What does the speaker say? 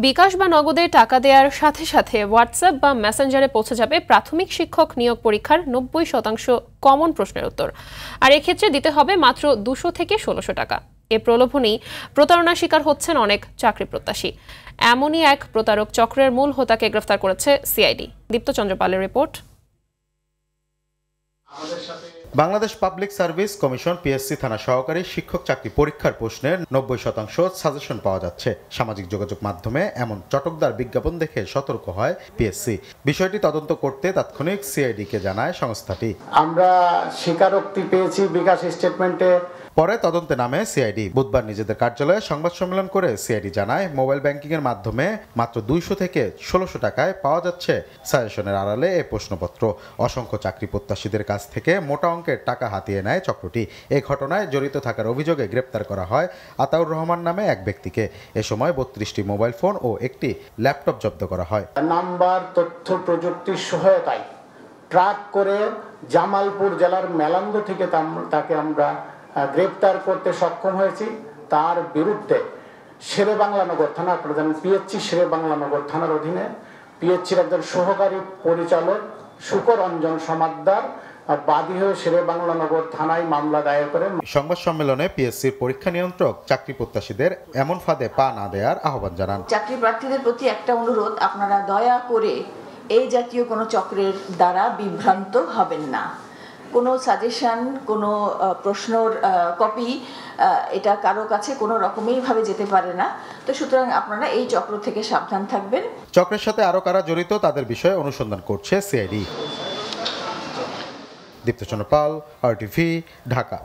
বিকাশ বা নগদে টাকা দেওয়ার সাথে সাথে হোয়াটসঅ্যাপ বা মেসেঞ্জারে পৌঁছে যাবে প্রাথমিক শিক্ষক নিয়োগ পরীক্ষার 90% কমন প্রশ্নের উত্তর। আর এক্ষেত্রে দিতে হবে মাত্র 200 থেকে 1600 টাকা। এ প্রলোভনেই প্রতারণার শিকার হচ্ছেন অনেক চাকরি প্রত্যাশী। এমনই এক প্রতারক চক্রের মূল হোতাকে গ্রেফতার করেছে সিআইডি। দীপ্ত চন্দ্র পালের report. Bangladesh public service commission PSC থানা সহকারী শিক্ষক চাকরি পরীক্ষার প্রশ্নের 90% সাজেশন পাওয়া যাচ্ছে। সামাজিক যোগাযোগ মাধ্যমে এমন চটকদার বিজ্ঞাপন দেখে সতর্ক হয় পিএসসি। বিষয়টি তদন্ত করতে তাৎক্ষণিক সিআইডিকে জানায় সংস্থাটি। আমরা স্বীকারোক্তি পেয়েছি বিকাশ স্টেটমেন্টে। পরে তদন্তে নামে সিআইডি। বুধবার নিজেদের কার্যালয়ে সংবাদ সম্মেলন করে সিআইডি জানায়, মোবাইল ব্যাংকিং এর মাধ্যমে মাত্র 200 থেকে 1600 টাকায় পাওয়া যাচ্ছে সাজেশনের আড়ালে এই প্রশ্নপত্র। অসংখ্য চাকরি প্রত্যাশীদের কাছ থেকে মোটা অঙ্কের টাকা হাতিয়ে নেয় চক্রটি। এই ঘটনায় জড়িত থাকার অভিযোগে গ্রেপ্তার করা হয় আতাউর রহমান নামে এক ব্যক্তিকে। এ সময় 32টি মোবাইল ফোন ও একটি ল্যাপটপ জব্দ করা হয়। নাম্বার তথ্য প্রযুক্তির সহায়তায় ট্র্যাক করে জামালপুর জেলার মেলান্দ থেকে তাকে আমরা গ্রেপ্তার করতে সক্ষম হয়েছি। তার বিরুদ্ধে শেরেবাংলানগর থানা, আপনারা জানেন পিএইচসি শেরেবাংলানগর থানার অধীনে পিএইচসির একজন সহকারী পরিচালক সুকরঞ্জন সমাদ্দার বাদী হয়ে শেরেবাংলানগর থানায় মামলা দায়ের করেন। সংবাদ সম্মেলনে পিএসসির পরীক্ষা নিয়ন্ত্রক চাকরি প্রত্যাশীদের এমন ফাঁদে পা না দেওয়ার আহ্বান জানান। চাকরি প্রার্থীদের প্রতি একটা অনুরোধ, আপনারা দয়া করে এই জাতীয় কোনো চক্রের দ্বারা বিভ্রান্ত হবেন না। কোনো সাজেশন, কোনো প্রশ্নর কপি এটা কারো কাছে কোনো রকমেইভাবে যেতে পারে না। তো সুতরাং আপনারা এই চক্র থেকে সাবধান থাকবেন। চক্রের সাথে আরও কারা জড়িত তাদের বিষয়ে অনুসন্ধান করছে সিআইডি। দীপ্ত চন্দ্র পাল, RTV, ঢাকা।